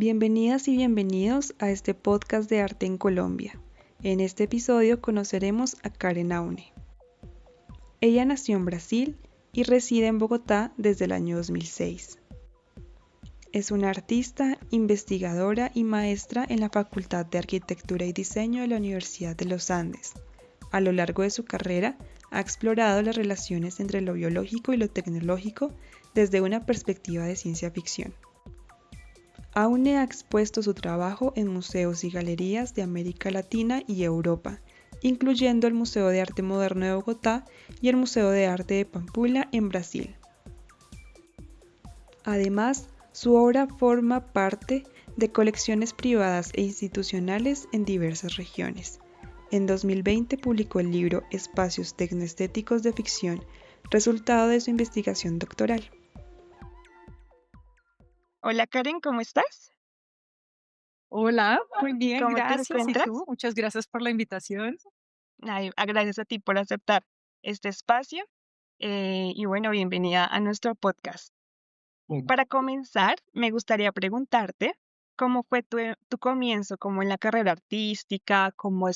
Bienvenidas y bienvenidos a este podcast de arte en Colombia. En este episodio conoceremos a Karen Aune. Ella nació en Brasil y reside en Bogotá desde el año 2006. Es una artista, investigadora y maestra en la Facultad de Arquitectura y Diseño de la Universidad de los Andes. A lo largo de su carrera, ha explorado las relaciones entre lo biológico y lo tecnológico desde una perspectiva de ciencia ficción. Aune ha expuesto su trabajo en museos y galerías de América Latina y Europa, incluyendo el Museo de Arte Moderno de Bogotá y el Museo de Arte de Pampulha en Brasil. Además, su obra forma parte de colecciones privadas e institucionales en diversas regiones. En 2020 publicó el libro Espacios Tecnoestéticos de Ficción, resultado de su investigación doctoral. Hola Karen, ¿cómo estás? Hola, muy bien, ¿Cómo te gracias. ¿Y encuentras? tú? Muchas gracias por la invitación. Ay, gracias a ti por aceptar este espacio y bueno, bienvenida a nuestro podcast. Bueno, Para comenzar, me gustaría preguntarte cómo fue tu comienzo, como en la carrera artística, cómo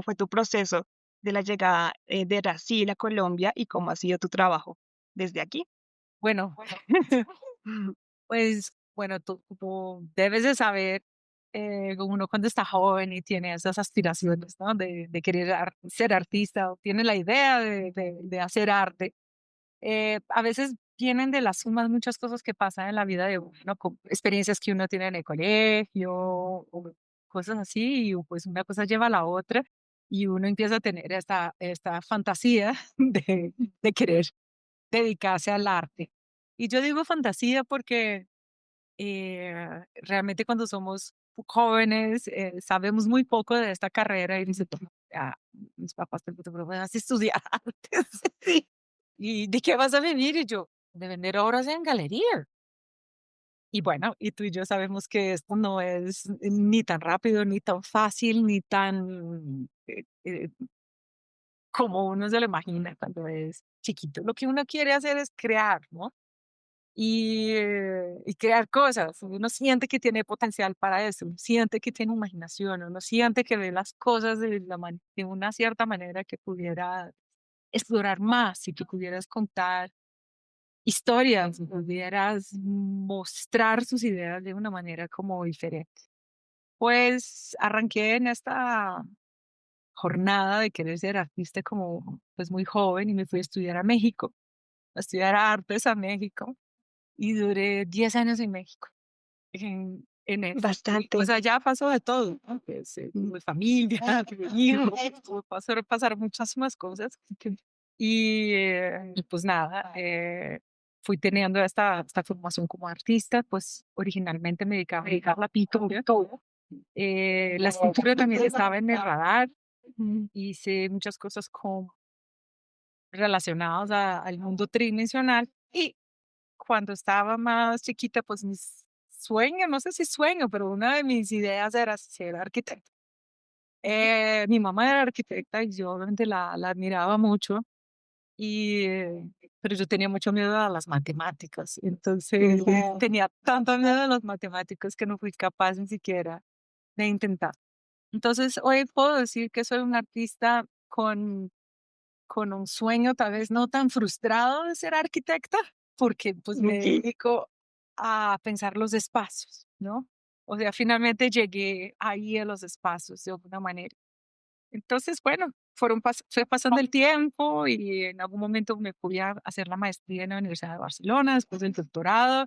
fue tu proceso de la llegada de Brasil a Colombia y cómo ha sido tu trabajo desde aquí. bueno, pues, bueno, tú debes de saber, uno cuando está joven y tiene esas aspiraciones, ¿no? De querer ser artista o tiene la idea de hacer arte. A veces vienen de las sumas muchas cosas que pasan en la vida de uno, como experiencias que uno tiene en el colegio o cosas así, y pues una cosa lleva a la otra y uno empieza a tener esta fantasía de querer dedicarse al arte. Y yo digo fantasía porque realmente cuando somos jóvenes sabemos muy poco de esta carrera y dice, "Ah, mis papás te vas a estudiar artes. ¿Y de qué vas a vivir?" Y yo, de vender obras en galería. Y bueno, y tú y yo sabemos que esto no es ni tan rápido, ni tan fácil, ni tan como uno se lo imagina cuando es chiquito. Lo que uno quiere hacer es crear, ¿no? Y crear cosas. Uno siente que tiene potencial para eso, uno siente que tiene imaginación, uno siente que ve las cosas de una cierta manera que pudiera explorar más y que pudieras contar historias, pudieras mostrar sus ideas de una manera como diferente. Pues arranqué en esta jornada de querer ser artista como pues muy joven y me fui a estudiar a México, a estudiar artes a México y duré 10 años en México en eso. Bastante. O sea, ya pasó de todo, ¿no? Pues, tuve familia, tuve hijos, pasar muchas más cosas. Y pues nada, fui teniendo esta formación como artista, pues originalmente me dedicaba a dedicar la pintura. La escultura también estaba en el radar. Hice muchas cosas relacionadas al mundo tridimensional. Y cuando estaba más chiquita, pues mis sueños, no sé si sueño, pero una de mis ideas era ser arquitecta. Mi mamá era arquitecta y yo obviamente la admiraba mucho, pero yo tenía mucho miedo a las matemáticas. Entonces tenía tanto miedo a las matemáticas que no fui capaz ni siquiera de intentar. Entonces hoy puedo decir que soy un artista con un sueño tal vez no tan frustrado de ser arquitecta, porque pues me dedico a pensar los espacios, ¿no? O sea, finalmente llegué ahí a los espacios de alguna manera. Entonces, bueno, fue pasando el tiempo y en algún momento me fui a hacer la maestría en la Universidad de Barcelona, después del doctorado,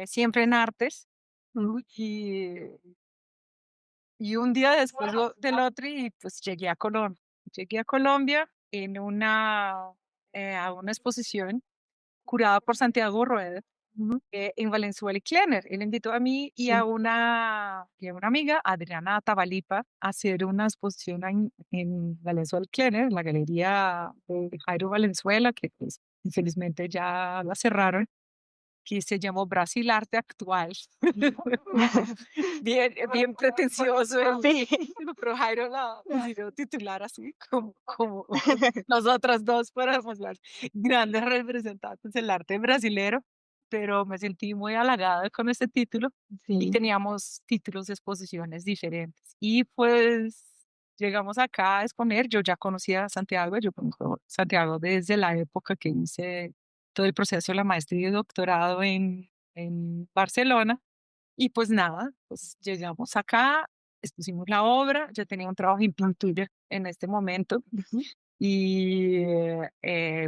siempre en artes. Y, y un día después del otro, y pues llegué a Colombia. Llegué a Colombia a una exposición curada por Santiago Rueda en Valenzuela y Klenner. Él invitó a mí Sí. y a una amiga, Adriana Tabalipa, a hacer una exposición en Valenzuela y Klenner, en la galería de Jairo Valenzuela, que pues, infelizmente ya la cerraron, que se llamó Brasil Arte Actual. Bien pretencioso, Sí. pero Jairo la decidió titular así como nosotras dos para mostrar grandes representantes del arte brasilero. pero me sentí muy halagada con este título y Sí. teníamos títulos de exposiciones diferentes. Y pues llegamos acá a exponer, yo ya conocía a Santiago, yo conozco Santiago desde la época que hice todo el proceso de la maestría y doctorado en Barcelona. Y pues nada, pues llegamos acá, expusimos la obra, yo tenía un trabajo en pintura en este momento Ujú. y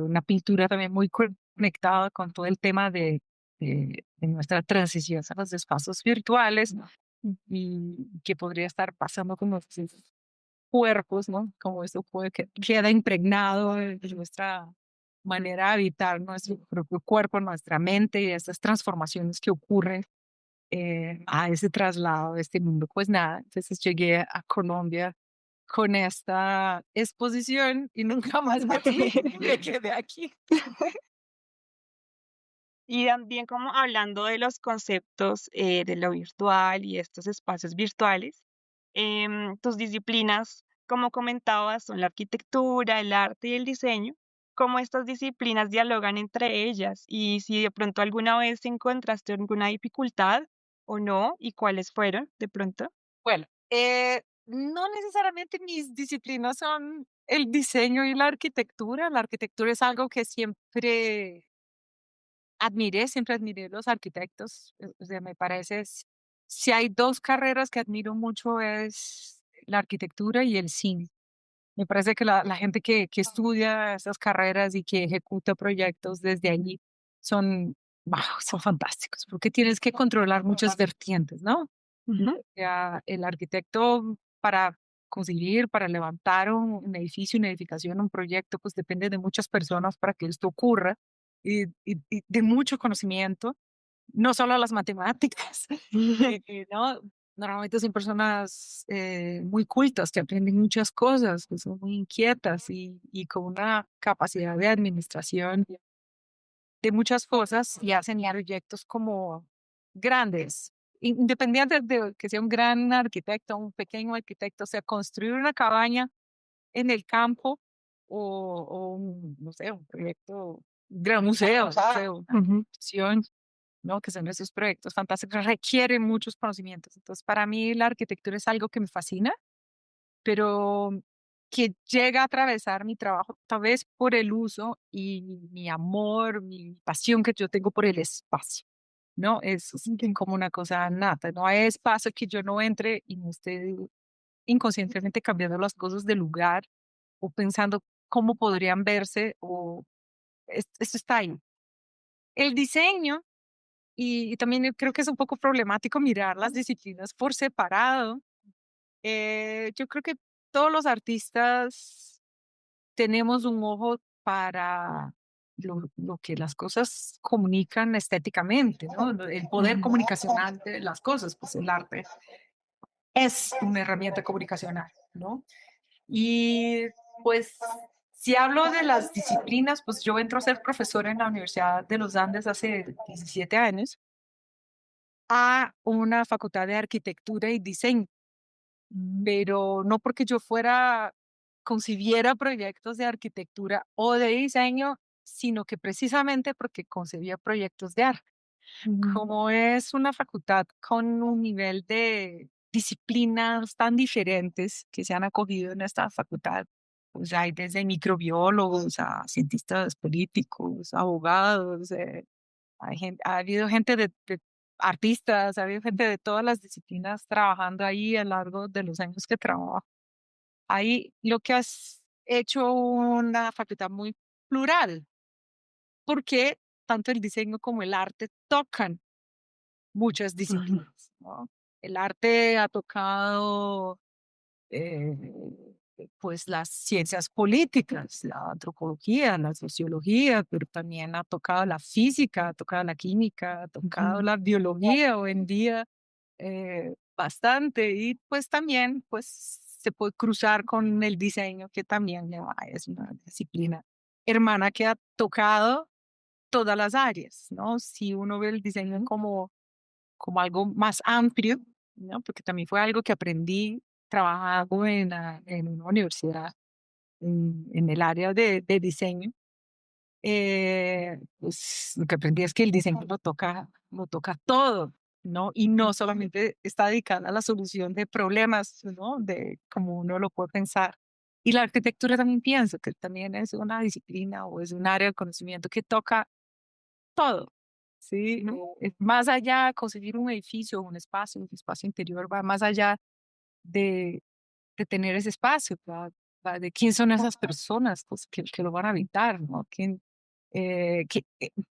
una pintura también muy conectada con todo el tema de nuestra transición a los espacios virtuales y qué podría estar pasando con nuestros cuerpos, ¿no? Como eso puede que queda impregnado de nuestra manera de habitar nuestro propio cuerpo, nuestra mente y estas transformaciones que ocurren a ese traslado de este mundo. Pues nada, entonces llegué a Colombia con esta exposición y nunca más me fui, me quedé aquí. Y también como hablando de los conceptos de lo virtual y estos espacios virtuales, tus disciplinas, como comentabas, son la arquitectura, el arte y el diseño. ¿Cómo estas disciplinas dialogan entre ellas? Y si de pronto alguna vez encontraste alguna dificultad o no, y cuáles fueron de pronto. Bueno, no necesariamente mis disciplinas son el diseño y la arquitectura. La arquitectura es algo que siempre admiré los arquitectos. O sea, me parece, si hay dos carreras que admiro mucho es la arquitectura y el cine. Me parece que la gente que estudia esas carreras y que ejecuta proyectos desde allí son, wow, son fantásticos, porque tienes que controlar muchas vertientes, ¿no? Ujú, O sea, el arquitecto para conseguir, para levantar un edificio, una edificación, un proyecto, pues depende de muchas personas para que esto ocurra y de mucho conocimiento, no solo las matemáticas, ¿no? Normalmente son personas muy cultas que aprenden muchas cosas, que son muy inquietas y con una capacidad de administración de muchas cosas y hacen proyectos como grandes, independiente de que sea un gran arquitecto, un pequeño arquitecto, o sea, construir una cabaña en el campo o no sé, un proyecto, un gran museo, no sé, una ujú, institución, ¿no? Que son esos proyectos fantásticos, requieren muchos conocimientos. Entonces, para mí la arquitectura es algo que me fascina, pero que llega a atravesar mi trabajo, tal vez por el uso y mi amor, mi pasión que yo tengo por el espacio, ¿no? Es ok. como una cosa nata, no hay espacio que yo no entre y no esté inconscientemente cambiando las cosas de lugar o pensando cómo podrían verse o esto está ahí. El diseño, y también creo que es un poco problemático mirar las disciplinas por separado. Yo creo que todos los artistas tenemos un ojo para lo que las cosas comunican estéticamente, ¿no? El poder Ujú, comunicacional de las cosas, pues el arte es una herramienta comunicacional, ¿no? Y pues si hablo de las disciplinas, pues yo entro a ser profesora en la Universidad de los Andes hace 17 años a una facultad de arquitectura y diseño, pero no porque yo concibiera proyectos de arquitectura o de diseño, sino que precisamente porque concebía proyectos de arte. ujú, Como es una facultad con un nivel de disciplinas tan diferentes que se han acogido en esta facultad, pues hay desde microbiólogos a cientistas políticos, abogados, ha habido gente de artistas, ha habido gente de todas las disciplinas trabajando ahí a lo largo de los años que trabajo. Ahí lo que has hecho una facultad muy plural, porque tanto el diseño como el arte tocan muchas ujú, disciplinas, ¿no? El arte ha tocado eh, pues las ciencias políticas, la antropología, la sociología, pero también ha tocado la física, ha tocado la química, ha tocado ujú, la biología hoy en día bastante y pues también pues se puede cruzar con el diseño que también es una disciplina hermana que ha tocado todas las áreas, ¿no? Si uno ve el diseño ujú, como algo más amplio, ¿no? Porque también fue algo que aprendí trabajando en una universidad en el área de diseño. pues lo que aprendí es que el diseño lo toca todo, ¿no? Y no solamente está dedicada a la solución de problemas, ¿no? De como uno lo puede pensar. Y la arquitectura también pienso que también es una disciplina o es un área de conocimiento que toca todo, ¿sí? Es más allá de conseguir un edificio, un espacio interior, va más allá de, de tener ese espacio, ¿va? De quién son esas personas pues, que lo van a habitar, ¿no?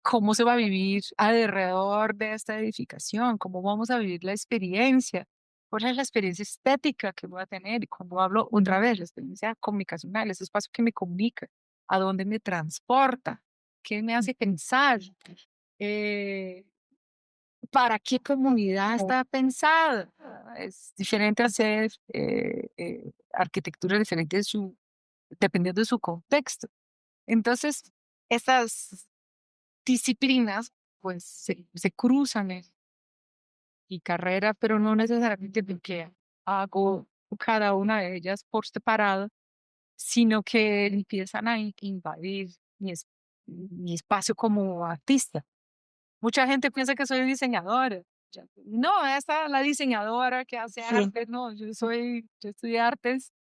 Cómo se va a vivir alrededor de esta edificación, cómo vamos a vivir la experiencia, cuál es la experiencia estética que voy a tener, y cuando hablo otra vez, la experiencia comunicacional, ese espacio que me comunica, a dónde me transporta, qué me hace pensar, eh, para qué comunidad está pensada. Es diferente hacer arquitectura diferente dependiendo de su contexto. Entonces, estas disciplinas pues se cruzan en mi carrera, pero no necesariamente porque hago cada una de ellas por separado, sino que empiezan a invadir mi espacio como artista. Mucha gente piensa que soy diseñadora. No, esta es la diseñadora que hace arte. No, yo estudié artes,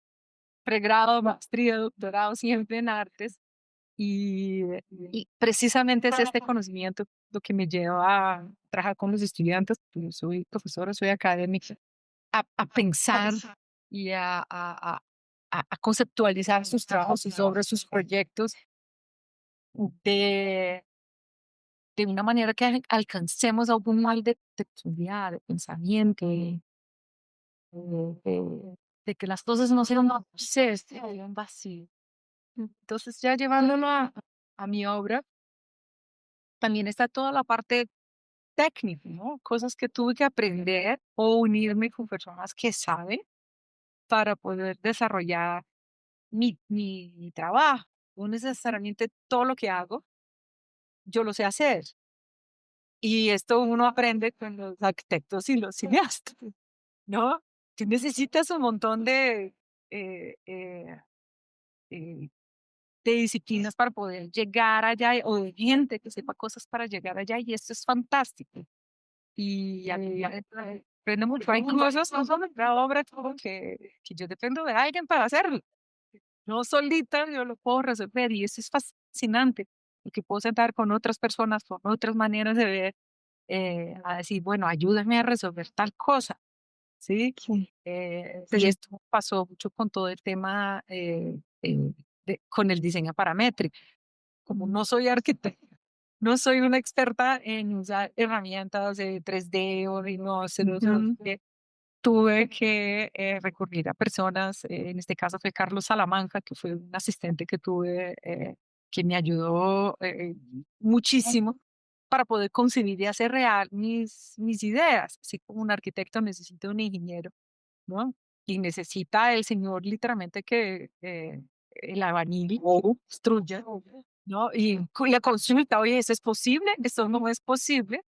pregrado, maestría, doctorado, siempre en artes. Y precisamente es este conocimiento lo que me lleva a trabajar con los estudiantes. Yo soy profesora, soy académica, a pensar y a conceptualizar sus trabajos, sus obras, sus proyectos de, de una manera que alcancemos algún mal de profundidad, de pensamiento, de que las cosas no sean un vacío. Entonces, ya llevándolo a mi obra, también está toda la parte técnica, ¿no? Cosas que tuve que aprender o unirme con personas que saben para poder desarrollar mi trabajo. No necesariamente todo lo que hago, yo lo sé hacer. Y esto uno aprende con los arquitectos y los cineastas, ¿no? Tú necesitas un montón eh, eh, eh, de disciplinas para poder llegar allá o de gente que sepa cosas para llegar allá y esto es fantástico. Y aquí aprendo mucho. Hay cosas, no son la obra como que yo dependo de alguien para hacerlo. No solita yo lo puedo resolver y eso es fascinante, porque puedo sentar con otras personas, con otras maneras de ver, a decir, bueno, ayúdame a resolver tal cosa, ¿sí? Sí. Y esto pasó mucho con todo el tema, con el diseño paramétrico. Como no soy arquitecta, no soy una experta en usar herramientas de 3D o de no sé, tuve que recurrir a personas, en este caso fue Carlos Salamanca, que fue un asistente que tuve, que me ayudó muchísimo para poder concebir y hacer real mis ideas. Así como un arquitecto necesita un ingeniero, ¿no? Y necesita el señor literalmente que el albañil construya, ¿no? Y le consulta, oye, ¿eso es posible? ¿Eso no es posible?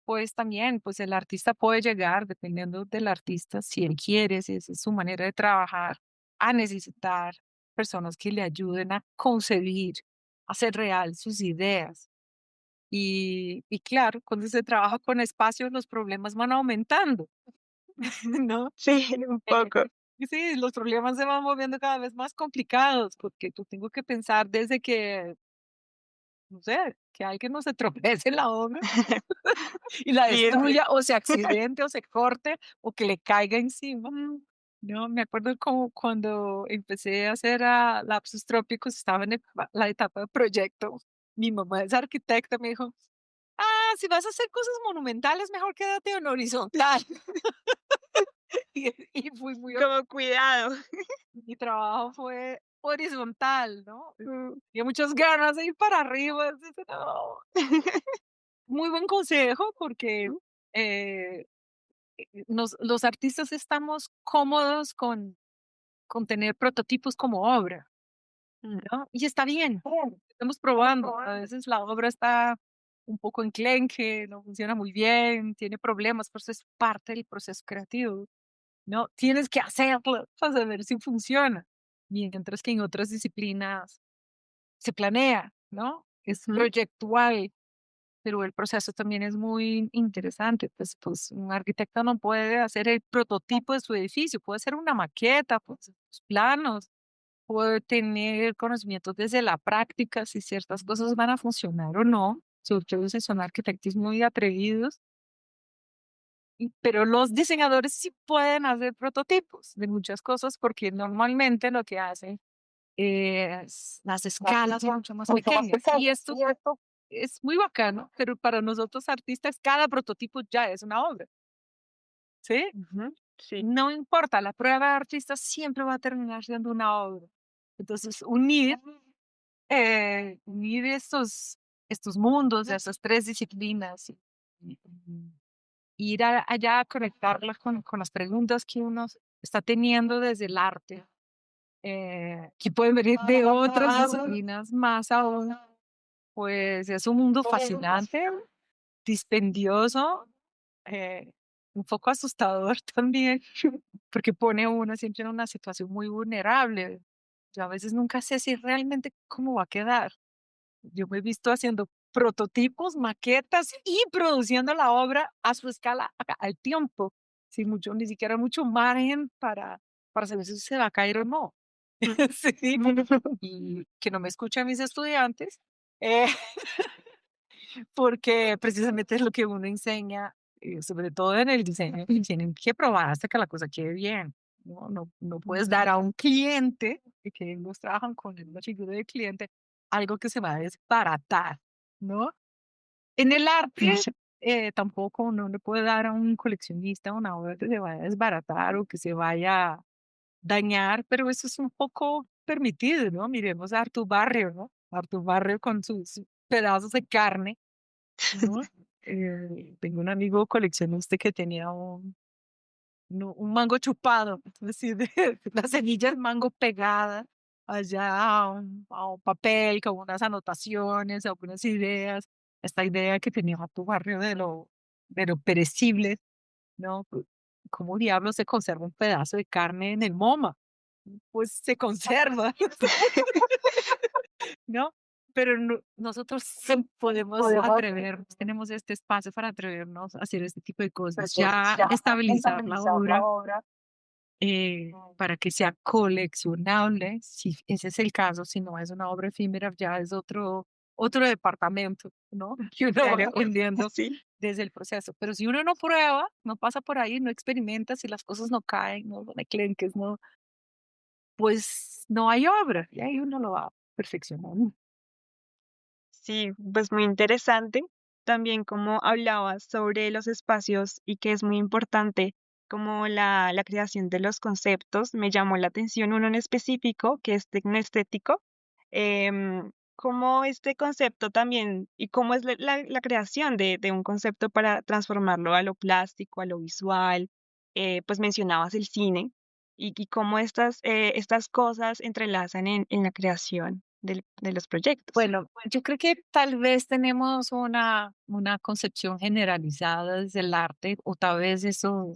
Pues también, pues el artista puede llegar, dependiendo del artista, si él quiere, si esa es su manera de trabajar, a necesitar personas que le ayuden a concebir, a hacer real sus ideas. Y claro, cuando se trabaja con espacios, los problemas van aumentando, ¿no? Sí, un poco. Sí, los problemas se van volviendo cada vez más complicados, porque yo tengo que pensar desde que, no sé, que alguien no se tropece en la obra y la Sí, es destruya o se accidente o se corte o que le caiga encima. No, me acuerdo como cuando empecé a hacer a Lapsus Trópicos, estaba en la etapa de proyecto. Mi mamá es arquitecta, me dijo, ah, si vas a hacer cosas monumentales, mejor quédate en horizontal. Y fui muy, como cuidado. mi trabajo fue horizontal, ¿no? Tenía muchas ganas de ir para arriba. Entonces, no. Muy buen consejo porque eh, los artistas estamos cómodos con tener prototipos como obra, ¿no? Y está bien, estamos probando. A veces la obra está un poco enclenque, no funciona muy bien, tiene problemas, pero eso es parte del proceso creativo, ¿no? Tienes que hacerlo para saber si funciona. Mientras que en otras disciplinas se planea, ¿no? es proyectual, pero el proceso también es muy interesante. Pues un arquitecto no puede hacer el prototipo de su edificio, puede hacer una maqueta, pues, los planos, puede tener conocimientos desde la práctica, si ciertas cosas van a funcionar o no, sobre todo si son arquitectos muy atrevidos. Pero los diseñadores sí pueden hacer prototipos de muchas cosas porque normalmente lo que hacen es las escalas son mucho más pequeñas. Y esto es muy bacano, pero para nosotros artistas cada prototipo ya es una obra, ¿sí? Ujú, sí. No importa, la prueba de artista siempre va a terminar siendo una obra. Entonces, unir estos mundos, esas tres disciplinas, y ir allá a conectarlas con las preguntas que uno está teniendo desde el arte, que pueden venir de otras disciplinas más aún, pues es un mundo fascinante, dispendioso, eh, un poco asustador también, porque pone a uno siempre en una situación muy vulnerable. Yo a veces nunca sé si realmente cómo va a quedar. Yo me he visto haciendo prototipos, maquetas y produciendo la obra a su escala, al tiempo, sin mucho, ni siquiera mucho margen para saber si se va a caer o no. Sí, y que no me escuchen mis estudiantes, eh, porque precisamente es lo que uno enseña, sobre todo en el diseño, y tienen que probar hasta que la cosa quede bien. No puedes dar a un cliente, que ellos trabajan con la figura del cliente, algo que se va a desbaratar, ¿no? En el arte, tampoco uno le puede dar a un coleccionista una obra que se vaya a desbaratar o que se vaya a dañar, pero eso es un poco permitido, ¿no? Miremos a Artur Barrio, ¿no? Artur Barrio con sus pedazos de carne, ¿no? Tengo un amigo coleccionista que tenía un mango chupado, es decir, las semillas de mango pegadas allá a un papel con unas anotaciones, algunas ideas, esta idea que tenía tu barrio de lo perecible, ¿no? ¿Cómo diablos se conserva un pedazo de carne en el MoMA? Pues se conserva, ¿no? Pero nosotros sí podemos atrevernos, tenemos este espacio para atrevernos a hacer este tipo de cosas, ya estabilizar la obra, para que sea coleccionable, si ese es el caso, si no es una obra efímera, ya es otro departamento, ¿no? Que uno va Claro, aprendiendo sí. desde el proceso. Pero si uno no prueba, no pasa por ahí, no experimenta, si las cosas no caen, no son enclenques, no, pues no hay obra, y ahí uno lo va perfeccionando. Sí, pues muy interesante. También como hablabas sobre los espacios y que es muy importante como la creación de los conceptos, me llamó la atención uno en específico que es tecnoestético, cómo este concepto también y cómo es la creación de un concepto para transformarlo a lo plástico, a lo visual, pues mencionabas el cine y cómo estas cosas entrelazan en la creación de los proyectos. Bueno, yo creo que tal vez tenemos una concepción generalizada desde el arte, o tal vez eso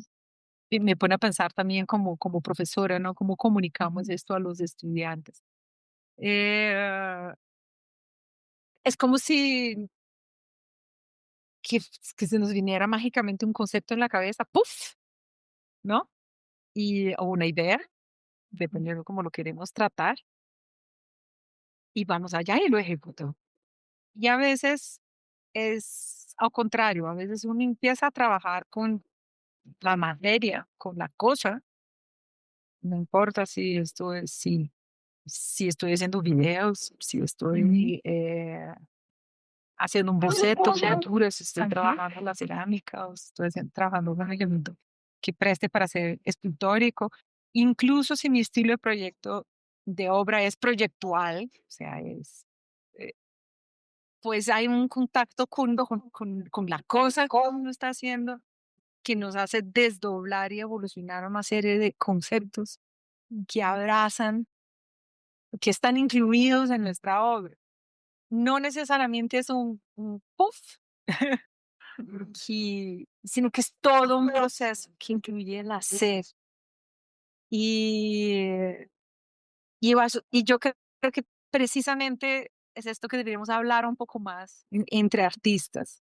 me pone a pensar también como profesora, ¿no? ¿Cómo comunicamos esto a los estudiantes? Eh, es como si que se nos viniera mágicamente un concepto en la cabeza, ¡puf! ¿No? O una idea, dependiendo cómo lo queremos tratar, y vamos allá y lo ejecutamos. Y a veces es al contrario, a veces uno empieza a trabajar con la materia, con la cosa, no importa si estoy haciendo videos, si estoy haciendo un boceto, pinturas, si estoy trabajando la cerámica o estoy trabajando un elemento que preste para ser escultórico, incluso si mi estilo de proyecto de obra es proyectual, o sea, eh, pues hay un contacto con la cosa que uno está haciendo que nos hace desdoblar y evolucionar una serie de conceptos que abrazan, que están incluidos en nuestra obra. No necesariamente es un puff, sino que es todo un proceso que incluye el hacer. Y, y yo creo que precisamente es esto que deberíamos hablar un poco más entre artistas,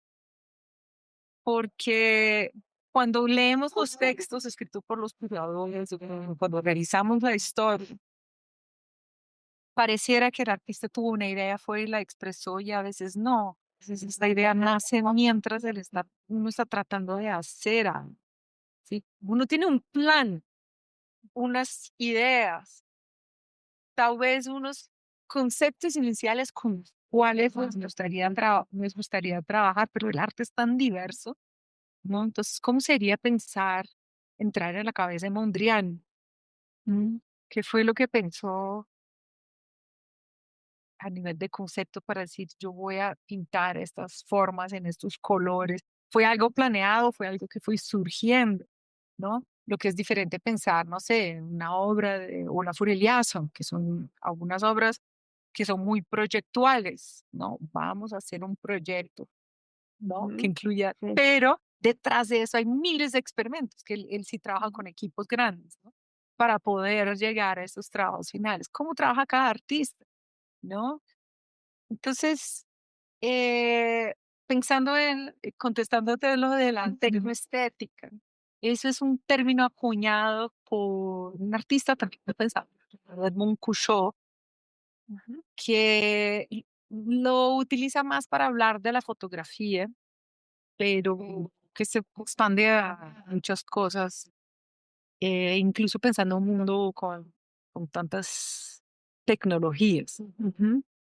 porque cuando leemos los textos escritos por los curadores, o cuando revisamos la historia, pareciera que el artista tuvo una idea, fue y la expresó y a veces no. A veces esta idea nace mientras uno está tratando de hacer algo, ¿sí? Uno tiene un plan, unas ideas, tal vez unos conceptos iniciales con los cuales nos gustaría trabajar, pero el arte es tan diverso, ¿no? Entonces, ¿cómo sería pensar, entrar en la cabeza de Mondrian? ¿Mm? ¿Qué fue lo que pensó a nivel de concepto para decir, yo voy a pintar estas formas en estos colores? ¿Fue algo planeado? ¿Fue algo que fue surgiendo? ¿No? Lo que es diferente pensar, no sé, en una obra de Olafur Eliasson, que son algunas obras que son muy proyectuales, ¿no? Vamos a hacer un proyecto, ¿no? Que incluya, pero detrás de eso hay miles de experimentos, que él sí trabaja con equipos grandes, ¿no? Para poder llegar a esos trabajos finales. ¿Cómo trabaja cada artista, ¿no? Entonces, eh, contestándote lo de la tecnoestética, eso es un término acuñado por un artista también pensado, Edmond Couchot, que lo utiliza más para hablar de la fotografía, pero que se expande a muchas cosas, incluso pensando en un mundo con tantas tecnologías.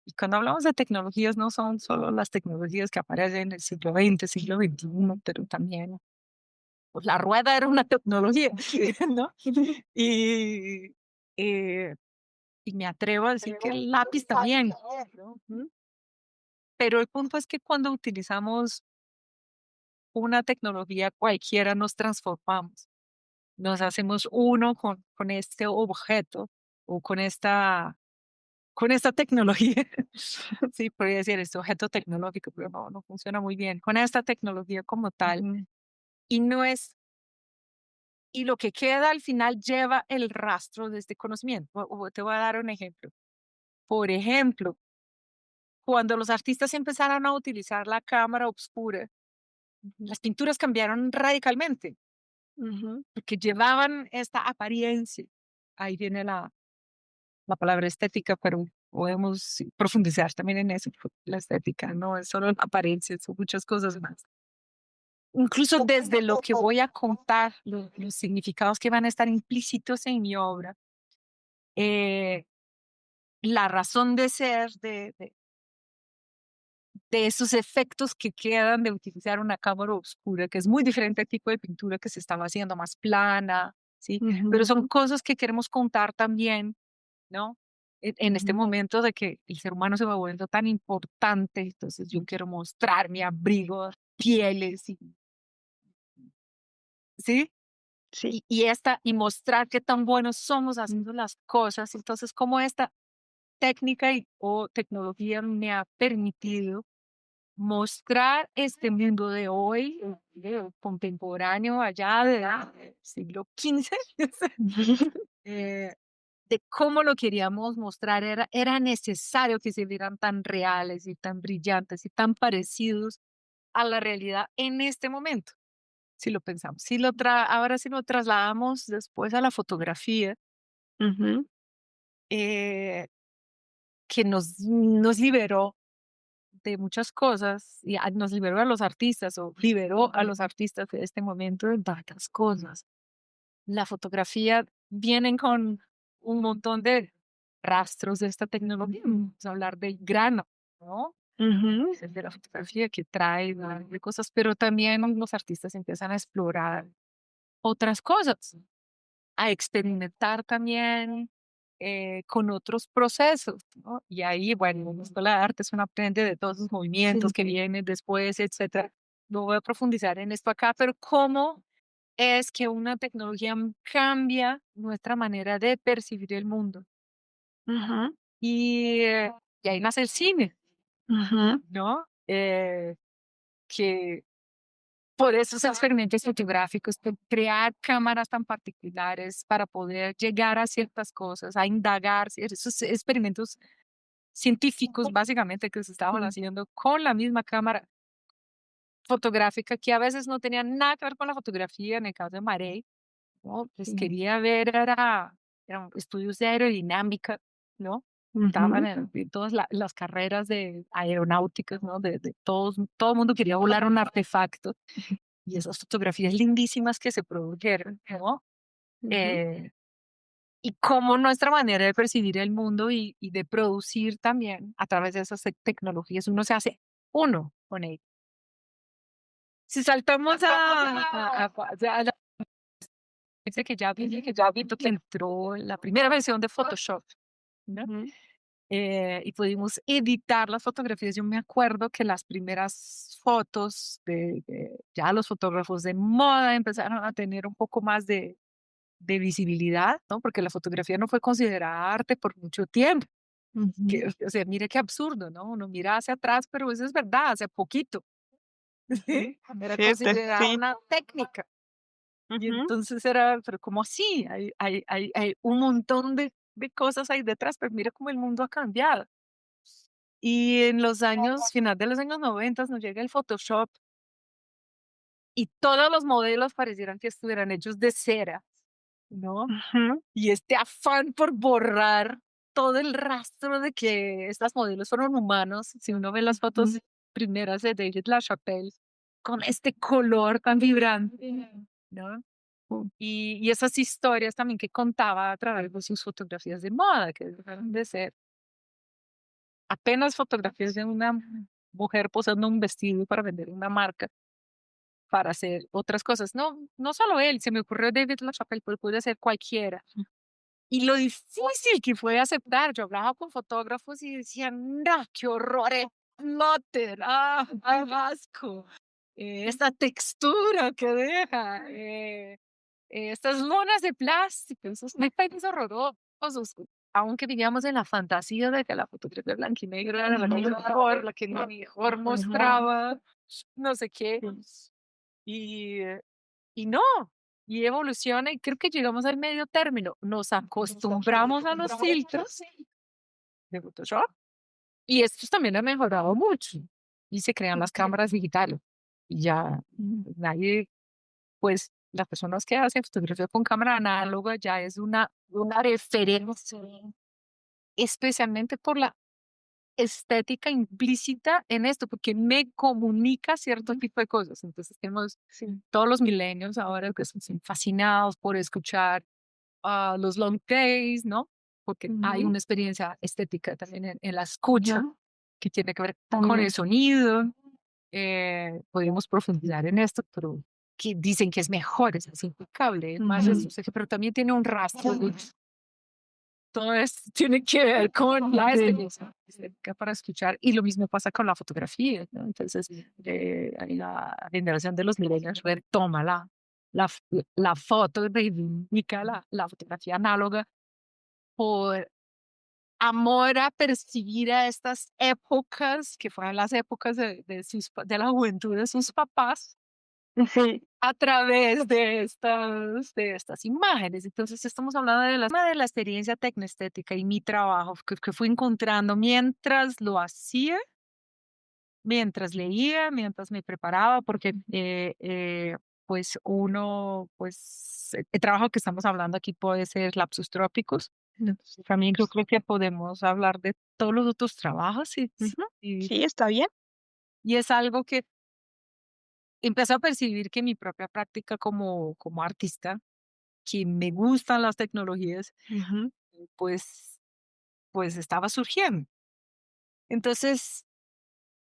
Y cuando hablamos de tecnologías, no son solo las tecnologías que aparecen en el siglo XX, siglo XXI, pero también pues, la rueda era una tecnología, ¿no? Y, eh, y me atrevo a decir que el lápiz también, ¿no? Pero el punto es que cuando utilizamos una tecnología cualquiera, nos transformamos, nos hacemos uno con este objeto o con esta tecnología. Sí, podría decir este objeto tecnológico, pero no, no funciona muy bien. Con esta tecnología como tal. Y no es, y lo que queda al final lleva el rastro de este conocimiento. Te voy a dar un ejemplo. Por ejemplo, cuando los artistas empezaron a utilizar la cámara oscura, las pinturas cambiaron radicalmente, porque llevaban esta apariencia. Ahí viene la palabra estética, pero podemos profundizar también en eso. La estética no es solo la apariencia, son muchas cosas más. Incluso desde lo que voy a contar, los significados que van a estar implícitos en mi obra, eh, la razón de ser de esos efectos que quedan de utilizar una cámara oscura, que es muy diferente al tipo de pintura que se estaba haciendo más plana, ¿sí? Pero son cosas que queremos contar también, ¿no? En este momento de que el ser humano se va volviendo tan importante, entonces yo quiero mostrar mi abrigo, pieles, ¿sí? Sí. Y mostrar qué tan buenos somos haciendo las cosas. Entonces, como esta técnica o tecnología me ha permitido mostrar este mundo de hoy, contemporáneo, allá del siglo XV, eh, de cómo lo queríamos mostrar, era necesario que se vieran tan reales y tan brillantes y tan parecidos a la realidad en este momento, si lo pensamos. Ahora si lo trasladamos después a la fotografía, eh, que nos liberó de muchas cosas y nos liberó a los artistas o liberó a los artistas de este momento de tantas cosas. La fotografía vienen con un montón de rastros de esta tecnología. Vamos a hablar del grano, ¿no? De la fotografía que trae de cosas, pero también los artistas empiezan a explorar otras cosas, a experimentar también con otros procesos, ¿no? Y ahí, bueno, en la escuela de arte uno aprende de todos los movimientos Sí. que vienen después, etcétera. No voy a profundizar en esto acá, pero cómo es que una tecnología cambia nuestra manera de percibir el mundo. Y, eh, y ahí nace el cine, ¿no? Que por esos experimentos fotográficos, de crear cámaras tan particulares para poder llegar a ciertas cosas, a indagar esos experimentos científicos básicamente que se estaban haciendo con la misma cámara fotográfica que a veces no tenía nada que ver con la fotografía, en el caso de Marey, ¿no? Pues quería ver, eran estudios de aerodinámica, ¿no? Estaban en todas las carreras de aeronáuticas, ¿no? De todos, todo el mundo quería volar un artefacto y esas fotografías lindísimas que se produjeron, ¿no? Eh, y cómo nuestra manera de percibir el mundo y de producir también a través de esas tecnologías, uno se hace uno con ello. Si saltamos a la dice que ya vi que entró la primera versión de Photoshop, ¿no? Y pudimos editar las fotografías. Yo me acuerdo que las primeras fotos ya los fotógrafos de moda empezaron a tener un poco más de visibilidad, ¿no? Porque la fotografía no fue considerada arte por mucho tiempo. O sea, mire qué absurdo, ¿no? Uno mira hacia atrás, pero eso es verdad, hace poquito. ¿Sí? Era considerada una técnica. Y entonces era, pero ¿cómo así? Hay un montón de cosas ahí detrás, pero mira cómo el mundo ha cambiado. Y en los años, final de los años 90 nos llega el Photoshop y todos los modelos parecieran que estuvieran hechos de cera, ¿no? Y este afán por borrar todo el rastro de que estas modelos fueron humanos. Si uno ve las fotos primeras de David LaChapelle, con este color tan vibrante, ¿no? Y esas historias también que contaba a través de sus fotografías de moda, que dejaron de ser apenas fotografías de una mujer posando un vestido para vender una marca, para hacer otras cosas. No, no solo él, se me ocurrió David LaChapelle, pero puede ser cualquiera. Y lo difícil que fue aceptar. Yo hablaba con fotógrafos y decían, no, qué horror, es plotter, ay, asco. Esta textura que deja, estas lonas de plástico, esos detalles horrorosos. Aunque vivíamos en la fantasía de que la fotografía blanca y negra era la mejor, la que mejor mostraba, no sé qué. Y, y no, y evoluciona y creo que llegamos al medio término. Nos acostumbramos a los filtros de Photoshop y estos también han mejorado mucho y se crean las cámaras digitales. Y ya nadie, pues las personas que hacen fotografía con cámara análoga ya es una referencia, especialmente por la estética implícita en esto, porque me comunica cierto tipo de cosas. Entonces tenemos todos los millennials ahora que son fascinados por escuchar los long plays, ¿no? Porque hay una experiencia estética también en la escucha que tiene que ver con el sonido. Podemos profundizar en esto, pero que dicen que es mejor, es impecable, es más, pero también tiene un rastro de todo esto tiene que ver con la experiencia estética para escuchar y lo mismo pasa con la fotografía, ¿no? Entonces, la generación de los millennials retoma la, la foto, reivindica la fotografía análoga por amor a percibir a estas épocas que fueron las épocas de la juventud de sus papás a través de estas imágenes. Entonces estamos hablando de la experiencia tecnoestética y mi trabajo que fui encontrando mientras lo hacía, mientras leía, mientras me preparaba, porque pues el trabajo que estamos hablando aquí puede ser lapsus trópicos. También yo creo que podemos hablar de todos los otros trabajos Sí, está bien. y es algo que empecé a percibir que mi propia práctica como artista, que me gustan las tecnologías, pues, pues estaba surgiendo. Entonces,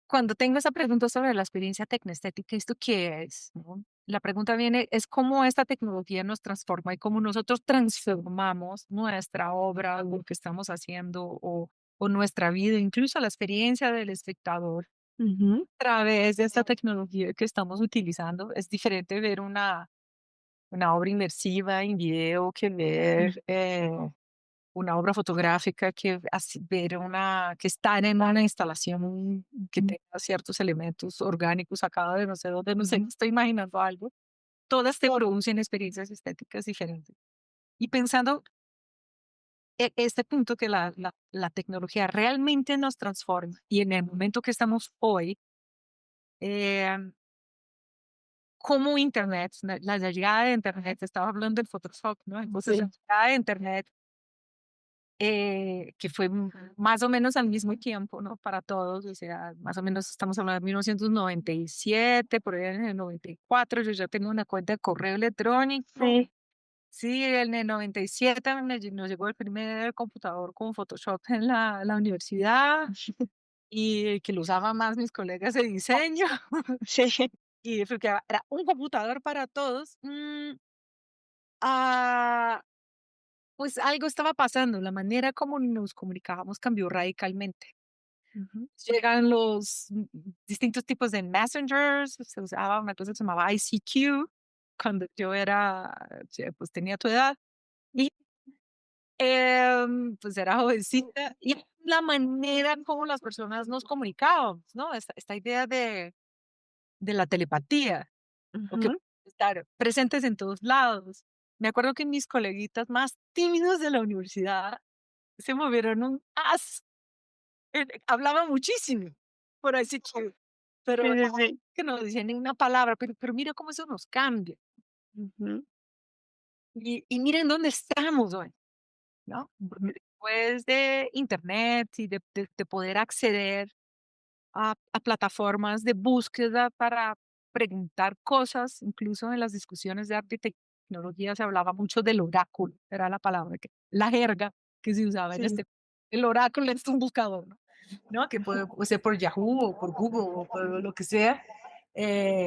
cuando tengo esa pregunta sobre la experiencia tecnoestética, ¿esto qué es? ¿No? La pregunta viene, es cómo esta tecnología nos transforma y cómo nosotros transformamos nuestra obra, lo que estamos haciendo o nuestra vida, incluso la experiencia del espectador a través de esta tecnología que estamos utilizando. Es diferente ver una obra inmersiva en video que ver una obra fotográfica, que ver que estar en una instalación que tenga ciertos elementos orgánicos sacados de no sé dónde, no sé, estoy imaginando algo. Todas te producen experiencias estéticas diferentes. Y pensando este punto que la tecnología realmente nos transforma y en el momento que estamos hoy, eh, como Internet, la llegada de Internet, estaba hablando del Photoshop, ¿no? Entonces, la Sí, llegada de Internet, que fue más o menos al mismo tiempo, ¿no? Para todos, o sea, más o menos estamos hablando de 1997, por ahí en el 94, yo ya tengo una cuenta de correo electrónico. sí, Sí, en el 97 nos llegó el primer computador con Photoshop en la universidad y que lo usaban más mis colegas de diseño. sí, Y porque era un computador para todos. Ah, pues algo estaba pasando, la manera como nos comunicábamos cambió radicalmente. ujú, Llegan los distintos tipos de messengers, se usaba una cosa que se llamaba ICQ cuando yo era, pues tenía tu edad. Y pues era jovencita y la manera como las personas nos comunicábamos, ¿no? Esta idea de la telepatía, o que ujú. estar presentes en todos lados. Me acuerdo que mis coleguitas más tímidos de la universidad se movieron un hablaba muchísimo por así que, Sí, pero sí, sí. que no decían ni una palabra, pero mira cómo eso nos cambia. Ujú, Y miren dónde estamos hoy, ¿no? Después de internet y de poder acceder a plataformas de búsqueda para preguntar cosas, incluso en las discusiones de arte y tecnología se hablaba mucho del oráculo, era la palabra, la jerga que se usaba en sí, el oráculo es un buscador, ¿no? ¿No? Que puede ser por Yahoo o por Google o por lo que sea,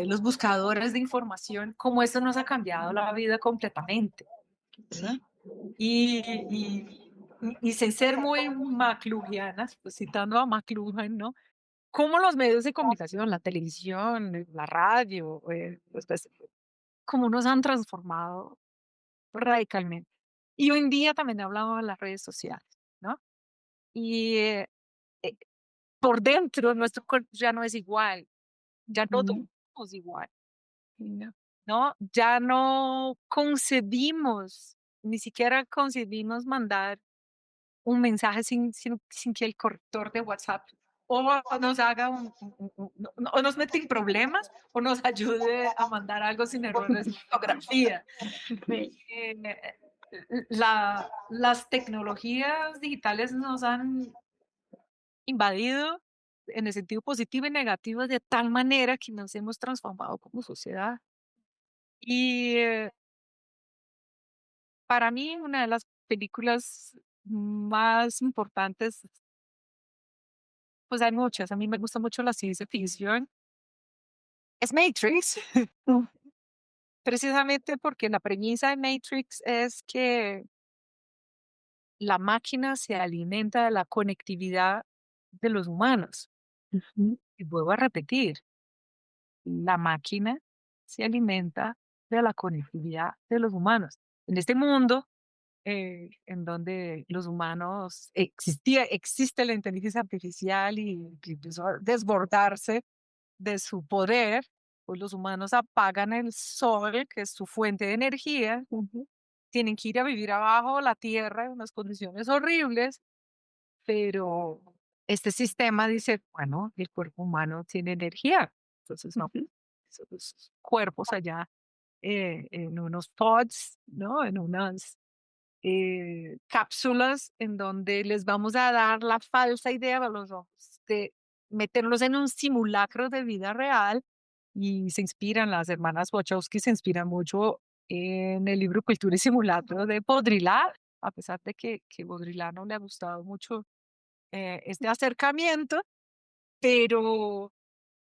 los buscadores de información, como esto nos ha cambiado la vida completamente, ¿verdad? sí, Y sin ser muy McLuhanas, pues citando a McLuhan, ¿no? Cómo los medios de comunicación, la televisión, la radio, pues, cómo nos han transformado radicalmente. Y hoy en día también hablamos de las redes sociales, ¿no? Y eh, por dentro nuestro cuerpo ya no es igual, ya no ujú, dormimos igual, no, ¿no? Ya no concebimos, ni siquiera concebimos mandar un mensaje sin que el corrector de WhatsApp o nos haga o nos mete en problemas o nos ayude a mandar algo sin errores de ortografía. sí, Eh, las tecnologías digitales nos han invadido en el sentido positivo y negativo de tal manera que nos hemos transformado como sociedad. Y para mí una de las películas más importantes, pues hay muchas, a mí me gusta mucho la ciencia ficción, es Matrix, mm, precisamente porque la premisa de Matrix es que la máquina se alimenta de la conectividad de los humanos. ujú, Y vuelvo a repetir, la máquina se alimenta de la conectividad de los humanos. En este mundo en donde los humanos existe la inteligencia artificial y que empezó a desbordarse de su poder, pues los humanos apagan el sol, que es su fuente de energía, ujú, tienen que ir a vivir abajo la tierra en unas condiciones horribles, pero este sistema dice, bueno, el cuerpo humano tiene energía, entonces no, ujú, esos cuerpos allá en unos pods, ¿no? En unas cápsulas en donde les vamos a dar la falsa idea a los ojos de meterlos en un simulacro de vida real y se inspiran, las hermanas Wachowski se inspiran mucho en el libro Cultura y Simulacro de Baudrillard, a pesar de que Baudrillard no le ha gustado mucho este acercamiento, pero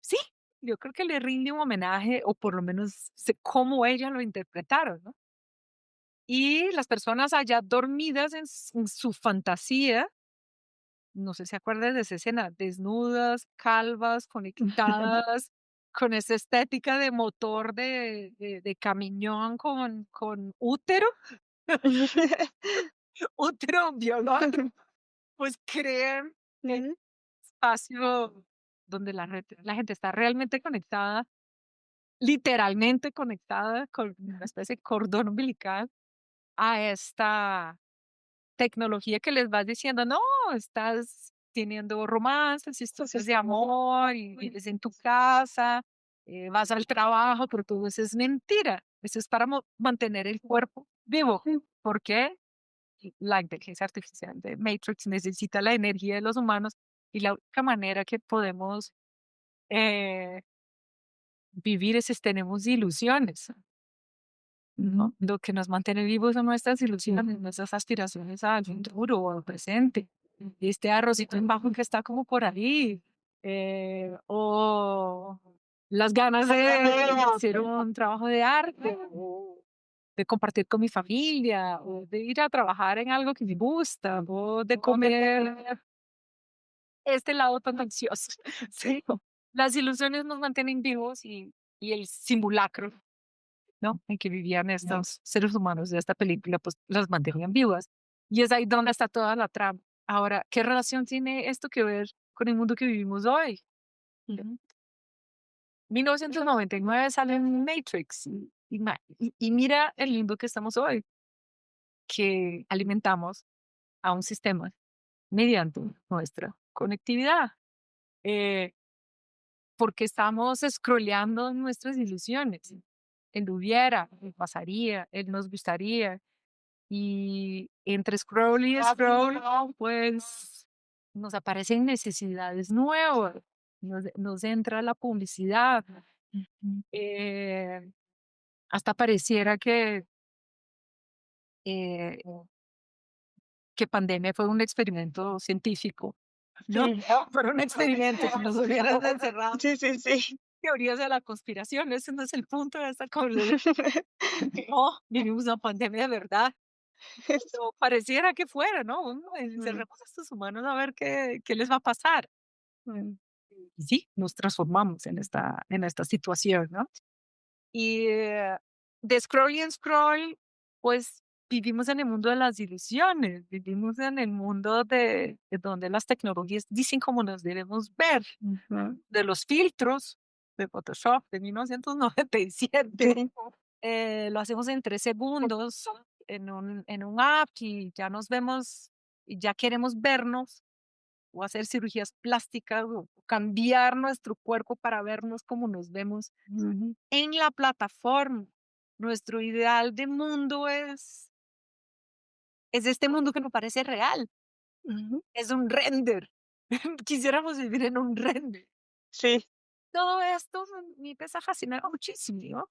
sí, yo creo que le rinde un homenaje, o por lo menos sé cómo ella lo interpretaron, ¿no? Y las personas allá dormidas en su fantasía, no sé si acuerdas de esa escena, desnudas, calvas, conectadas, con esa estética de motor de camión con útero, útero biológico, pues crean el ujú, espacio donde la gente está realmente conectada, literalmente conectada con una especie de cordón umbilical a esta tecnología que les vas diciendo, no, estás teniendo romances, historias de amor, y vives en tu casa, vas al trabajo, pero todo eso es mentira. Eso es para mantener el cuerpo vivo. ¿Por qué? La inteligencia artificial de Matrix necesita la energía de los humanos y la única manera que podemos eh, vivir es si tenemos ilusiones, ¿no? Lo que nos mantiene vivos son nuestras ilusiones, nuestras aspiraciones al futuro o al presente. Este arrocito en bajo que está como por ahí, o las ganas de hacer un trabajo de arte, o de compartir con mi familia, o de ir a trabajar en algo que me gusta, o de comer este lado tan ansioso. Sí. Las ilusiones nos mantienen vivos y el simulacro, ¿no? En que vivían estos seres humanos de esta película, pues las mantenían vivas. Y es ahí donde está toda la trama. Ahora, ¿qué relación tiene esto que ver con el mundo que vivimos hoy? Ujú. 1999 sale en Matrix y mira el mundo que estamos hoy, que alimentamos a un sistema mediante nuestra conectividad. Eh, porque estamos scrolleando nuestras ilusiones. Él hubiera, él pasaría, él nos gustaría. Y entre scroll y scroll, pues nos aparecen necesidades nuevas, nos entra la publicidad. Ujú. eh, hasta pareciera eh, que pandemia fue un experimento científico, ¿no? Sí, Fue un experimento que nos hubieran encerrado sí, sí, sí. teorías de la conspiración. Ese no es el punto de esta conversación. No, vivimos una pandemia de verdad. Pero pareciera que fuera, ¿no? Mm, Encerremos a estos humanos a ver qué les va a pasar. mm, Y sí, nos transformamos en esta situación, ¿no? Y de scroll y en scroll, pues vivimos en el mundo de las ilusiones, vivimos en el mundo de donde las tecnologías dicen cómo nos debemos ver, ujú. de los filtros de Photoshop de 1997. Sí. Lo hacemos en 3 segundos en un app y ya nos vemos y ya queremos vernos o hacer cirugías plásticas o cambiar nuestro cuerpo para vernos como nos vemos Ujú, en la plataforma. Nuestro ideal de mundo es este mundo que nos parece real, ujú. es un render. Quisiéramos vivir en un render. Sí. Todo esto me empieza a fascinar muchísimo, ¿no?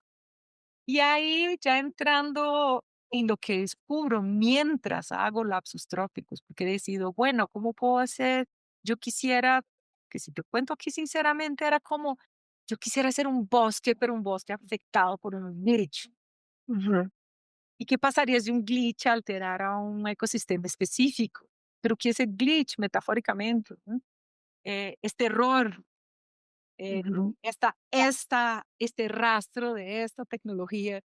Y ahí ya entrando en lo que descubro mientras hago lapsus trópicos, porque he decidido, bueno, ¿cómo puedo hacer? Yo quisiera, que si te cuento aquí sinceramente, era como, yo quisiera hacer un bosque, pero un bosque afectado por un glitch. Ujú, ¿Y qué pasaría si un glitch alterara un ecosistema específico? Pero ¿qué es el glitch metafóricamente? ¿No? Este error, eh, ujú, este rastro de esta tecnología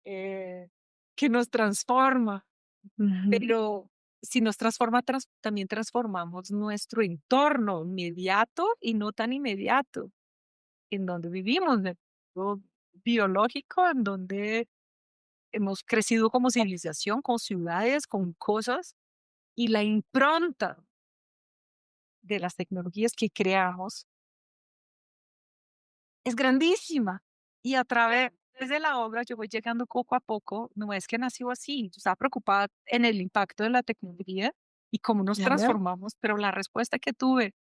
eh, que nos transforma, ujú, pero si nos transforma, también transformamos nuestro entorno inmediato y no tan inmediato, en donde vivimos, en el mundo biológico, en donde hemos crecido como civilización, con ciudades, con cosas, y la impronta de las tecnologías que creamos es grandísima. Y a través de la obra yo voy llegando poco a poco, no es que nació así, yo estaba preocupada en el impacto de la tecnología y cómo nos ya. transformamos, pero la respuesta que tuve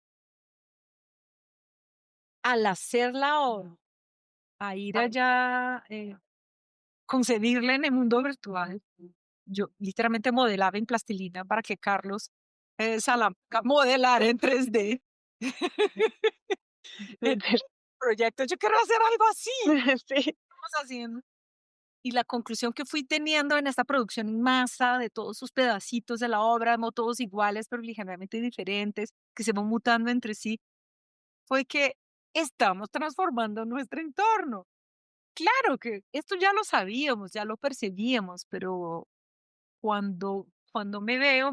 al hacer la obra, a ir allá, concebirla en el mundo virtual, yo literalmente modelaba en plastilina para que Carlos Salamanca modelara en 3D el Súper. proyecto. Yo quiero hacer algo así. Sí. Estamos haciendo. Y la conclusión que fui teniendo en esta producción en masa de todos sus pedacitos de la obra, no todos iguales, pero ligeramente diferentes, que se van mutando entre sí, fue que estamos transformando nuestro entorno. Claro que esto ya lo sabíamos, ya lo percibíamos, pero cuando me veo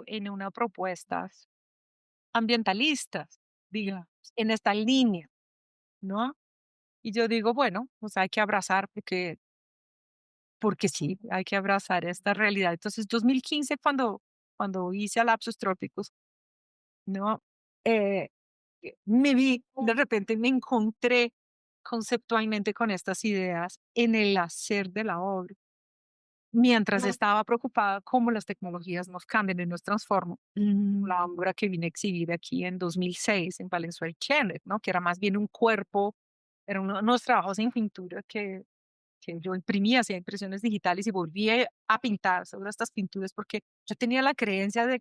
en una propuesta ambientalista, digamos, en esta línea, ¿no? Y yo digo, bueno, pues hay que abrazar porque sí, hay que abrazar esta realidad. Entonces, 2015, cuando cuando hice a Lapsus Trópicos, ¿no? Eh, de repente me encontré conceptualmente con estas ideas en el hacer de la obra, mientras estaba preocupada cómo las tecnologías nos cambian y nos transforman. La obra que vine a exhibir aquí en 2006 en Valenzuela Kenneth, ¿no? Que era más bien un cuerpo, eran unos trabajos en pintura que yo imprimía, hacía impresiones digitales y volví a pintar sobre estas pinturas porque yo tenía la creencia de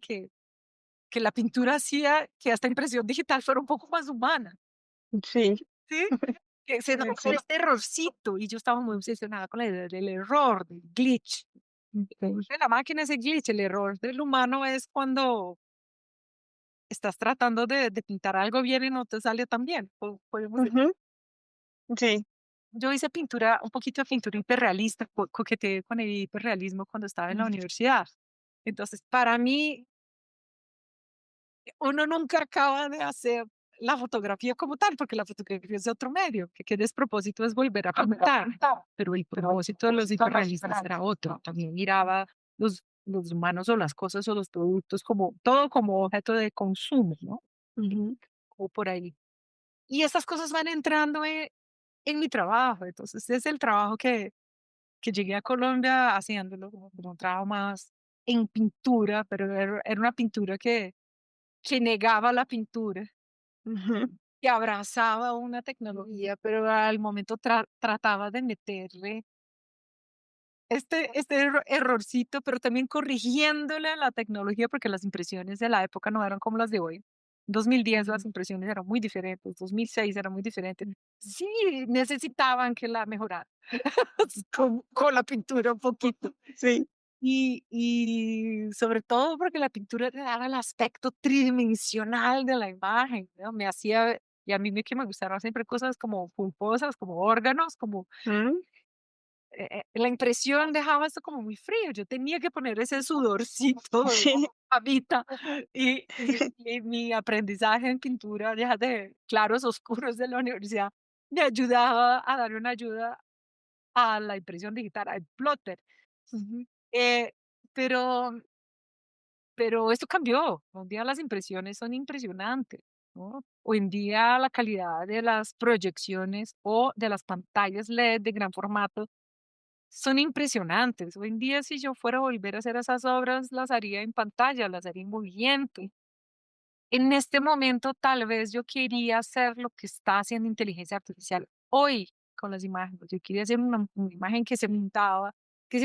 que la pintura hacía que esta impresión digital fuera un poco más humana, Sí, ¿sí? Que se notara este errorcito y yo estaba muy obsesionada con la idea del error, del glitch. ok. De la máquina ese glitch, el error del humano es cuando estás tratando de pintar algo bien y no te sale tan bien. Podemos decir. Ujú, sí. Yo hice pintura, un poquito de pintura hiperrealista, coqueteé con el hiperrealismo cuando estaba en la universidad. Entonces, para mí, uno nunca acaba de hacer la fotografía como tal, porque la fotografía es de otro medio, que el despropósito es volver a pintar, pero el propósito de los hiperrealistas era otro. También miraba los humanos o las cosas o los productos como todo como objeto de consumo, ¿no? Ujú, O por ahí. Y esas cosas van entrando en mi trabajo. Entonces, es el trabajo que llegué a Colombia haciéndolo como un trabajo más en pintura, pero era una pintura que negaba la pintura, ujú. que abrazaba una tecnología, pero al momento trataba de meterle este errorcito, pero también corrigiéndole a la tecnología, porque las impresiones de la época no eran como las de hoy. En 2010 las impresiones eran muy diferentes, 2006 eran muy diferentes. Sí, necesitaban que la mejoraran con la pintura un poquito. Sí. Y sobre todo porque la pintura le daba el aspecto tridimensional de la imagen, ¿no? Me hacía, y a mí que me gustaron siempre cosas como pulposas, como órganos, como Mm, la impresión dejaba esto como muy frío. Yo tenía que poner ese sudorcito de sí. babita y mi aprendizaje en pintura ya de claros oscuros de la universidad me ayudaba a dar una ayuda a la impresión digital, al plotter. Ujú, Eh, pero, pero esto cambió. Hoy en día las impresiones son impresionantes, ¿no? Hoy en día la calidad de las proyecciones o de las pantallas LED de gran formato son impresionantes. Hoy en día, si yo fuera a volver a hacer esas obras, las haría en pantalla, las haría en movimiento. En este momento, tal vez yo quería hacer lo que está haciendo inteligencia artificial hoy con las imágenes. Yo quería hacer una imagen que se mutaba, que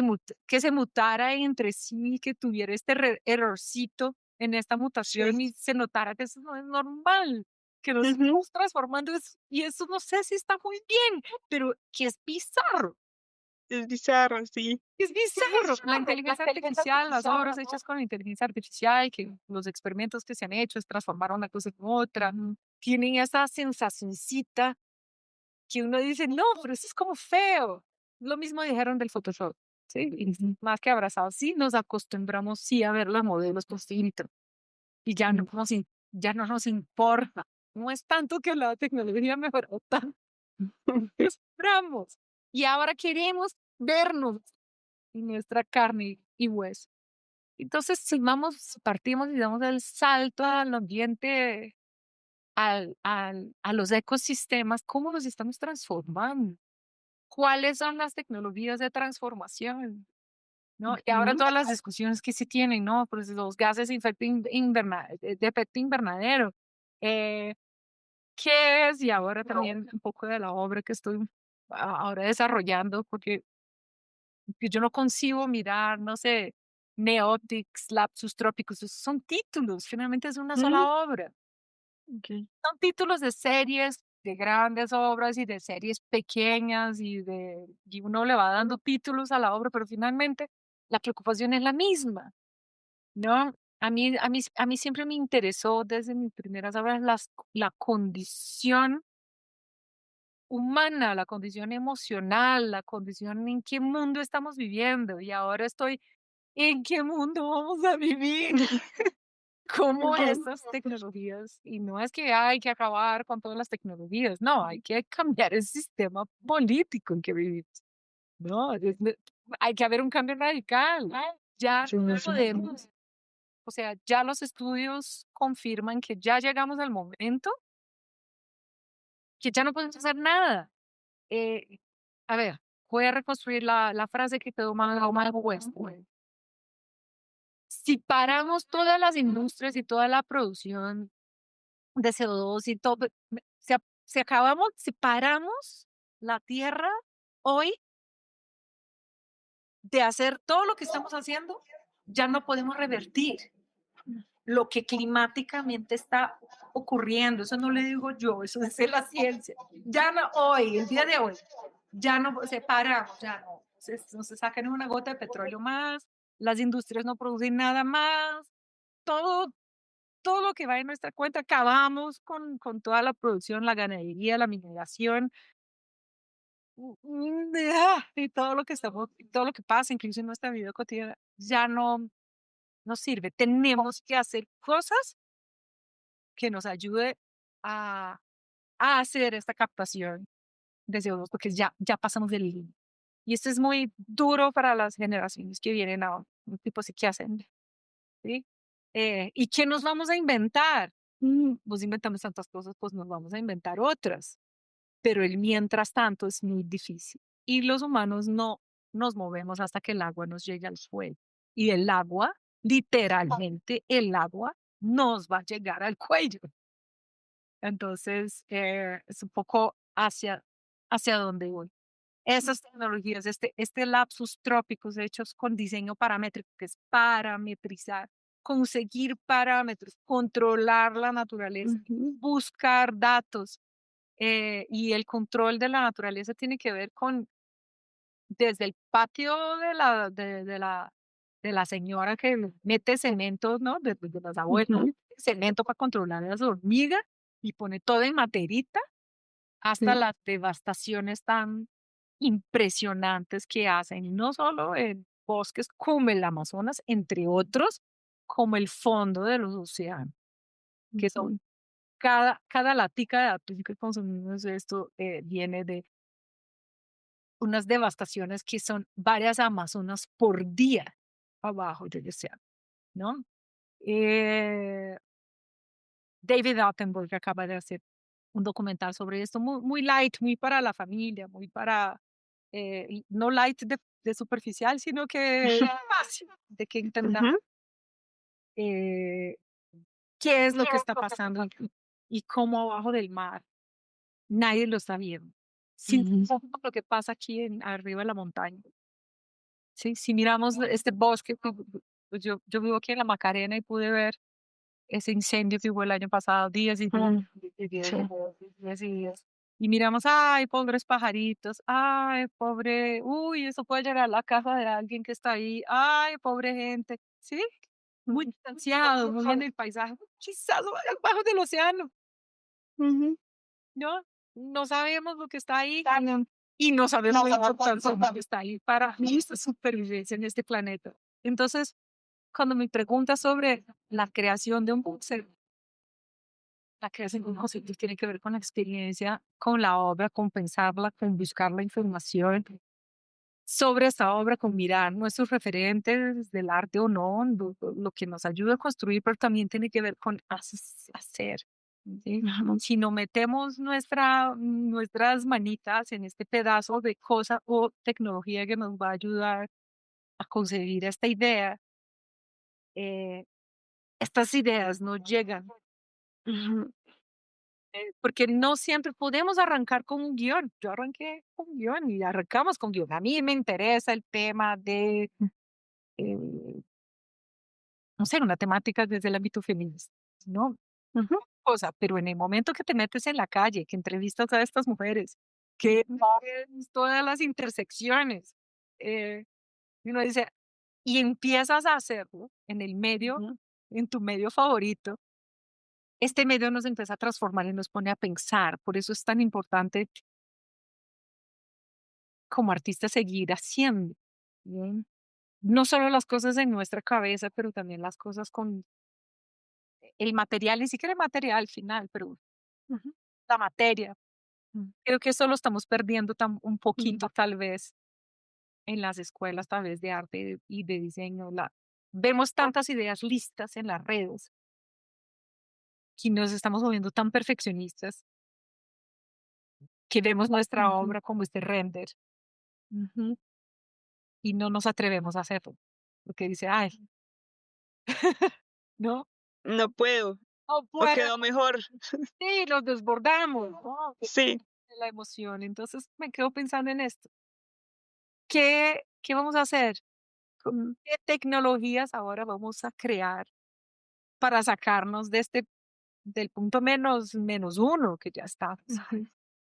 se mutara entre sí, que tuviera este errorcito en esta sí. mutación y se notara que eso no es normal, que nos Ujú. estamos transformando y eso no sé si está muy bien, pero que es bizarro. Es bizarro, sí. Es bizarro. La inteligencia artificial, las obras hechas con inteligencia artificial, que los experimentos que se han hecho es transformar una cosa en otra, tienen esa sensacioncita que uno dice, no, pero eso es como feo. Lo mismo dijeron del Photoshop, ¿sí? Y más que abrazados, sí nos acostumbramos, sí, a ver los modelos por filtro y ya no nos importa. No es tanto que la tecnología mejoró tanto, esperamos. Y ahora queremos vernos y nuestra carne y hueso. Entonces, si partimos y damos el salto al ambiente, a los ecosistemas, ¿cómo los estamos transformando? ¿Cuáles son las tecnologías de transformación? ¿No? Y ahora Ujú, todas las discusiones que se tienen, ¿no? Pues los gases de efecto invernadero. Eh, ¿Qué es? Y ahora también un poco de la obra que estoy ahora desarrollando, porque que yo no concibo mirar, no sé, Neotics, Lapsus Trópicos, esos son títulos, finalmente es una mm, sola obra. okey. Son títulos de series, de grandes obras y de series pequeñas y uno le va dando títulos a la obra, pero finalmente la preocupación es la misma, ¿no? A mí siempre me interesó desde mis primeras obras la condición humana, la condición emocional, la condición en qué mundo estamos viviendo. Y ahora estoy, ¿en qué mundo vamos a vivir? ¿Cómo Ujú, estas tecnologías? Y no es que hay que acabar con todas las tecnologías, no, hay que cambiar el sistema político en que vivimos, ¿no? Hay que haber un cambio radical. Ya sí, no sí. podemos. O sea, ya los estudios confirman que ya llegamos al momento que ya no podemos hacer nada. Eh, a ver, voy a reconstruir la frase que quedó mal puesta. Si paramos todas las industrias y toda la producción de CO2 y todo, si acabamos, si paramos la Tierra hoy de hacer todo lo que estamos haciendo, ya no podemos revertir lo que climáticamente está ocurriendo. Eso no le digo yo, eso es la ciencia. Ya no, hoy, el día de hoy, ya no se para, ya no se saca ni una gota de petróleo más, las industrias no producen nada más, todo, todo lo que va en nuestra cuenta, acabamos con toda la producción, la ganadería, la mineración, y todo lo que estamos, todo lo que pasa, incluso en nuestra vida cotidiana, ya no sirve. Tenemos que hacer cosas que nos ayude a, a hacer esta captación de CO2, porque ya pasamos del límite. Y esto es muy duro para las generaciones que vienen ahora. Tipo, sí, ¿qué hacen? ¿Sí? ¿Y qué nos vamos a inventar? Pues inventamos tantas cosas, pues nos vamos a inventar otras. Pero el mientras tanto es muy difícil. Y los humanos no nos movemos hasta que el agua nos llegue al suelo. Y el agua, literalmente, el agua nos va a llegar al cuello. Entonces, es un poco hacia dónde voy. Esas tecnologías, este lapsus trópicos hechos con diseño paramétrico, que es parametrizar, conseguir parámetros, controlar la naturaleza, buscar datos. Y el control de la naturaleza tiene que ver con desde el patio de la señora que mete cemento, ¿no? De las abuelas, cemento para controlar a las hormigas y pone todo en materita, hasta las devastaciones tan impresionantes que hacen, no solo en bosques como el Amazonas, entre otros, como el fondo de los océanos, que son cada latica de atún que consumimos esto viene de unas devastaciones que son varias Amazonas por día abajo del océano, ¿no? Eh, David Attenborough acaba de hacer un documental sobre esto, muy, muy light, muy para la familia, muy para, no light de superficial, sino que fácil, de que entendamos eh, qué es lo que está pasando aquí y cómo abajo del mar nadie lo está viendo. Sin lo que pasa aquí arriba de la montaña. Sí, si miramos este bosque, pues yo vivo aquí en la Macarena y pude ver ese incendio que hubo el año pasado, días y días, y días y días y días. Y miramos, ay, pobres pajaritos, ay, pobre, uy, eso puede llegar a la casa de alguien que está ahí, ay, pobre gente, ¿sí? Muy distanciado, muy en el paisaje, quizás abajo del océano, ¿no? No sabemos lo que está ahí y no sabemos la importancia de lo que está ahí para nuestra supervivencia en este planeta. Entonces, cuando me preguntas sobre la creación de un boxer, la creación de un concepto tiene que ver con la experiencia, con la obra, con pensarla, con buscar la información sobre esta obra, con mirar nuestros referentes del arte o no, lo que nos ayuda a construir, pero también tiene que ver con hacer. ¿Sí? Si no metemos nuestras manitas en este pedazo de cosa o tecnología que nos va a ayudar a conseguir esta idea, eh, estas ideas no llegan, porque no siempre podemos arrancar con un guión. Yo arranqué con un guión y arrancamos con guión. A mí me interesa el tema de, eh, no sé, una temática desde el ámbito feminista, ¿no? Cosa, pero en el momento que te metes en la calle, que entrevistas a estas mujeres, que ves todas las intersecciones, eh, y uno dice, y empiezas a hacerlo en el medio, en tu medio favorito, este medio nos empieza a transformar y nos pone a pensar. Por eso es tan importante como artista seguir haciendo. ¿Sí? No solo las cosas en nuestra cabeza, pero también las cosas con el material, ni siquiera el material al final, pero la materia. Creo que eso lo estamos perdiendo un poquito tal vez en las escuelas, tal vez de arte y de diseño, vemos tantas ideas listas en las redes que nos estamos moviendo tan perfeccionistas que vemos nuestra Ujú, obra como este render ujú. y no nos atrevemos a hacerlo. Porque dice, ay, no, No puedo, no o puedo, quedó mejor. sí, nos desbordamos, ¿no? Sí. De la emoción. Entonces me quedo pensando en esto. ¿Qué vamos a hacer? Mm, ¿Qué tecnologías ahora vamos a crear para sacarnos de del punto menos uno que ya estamos? ujú.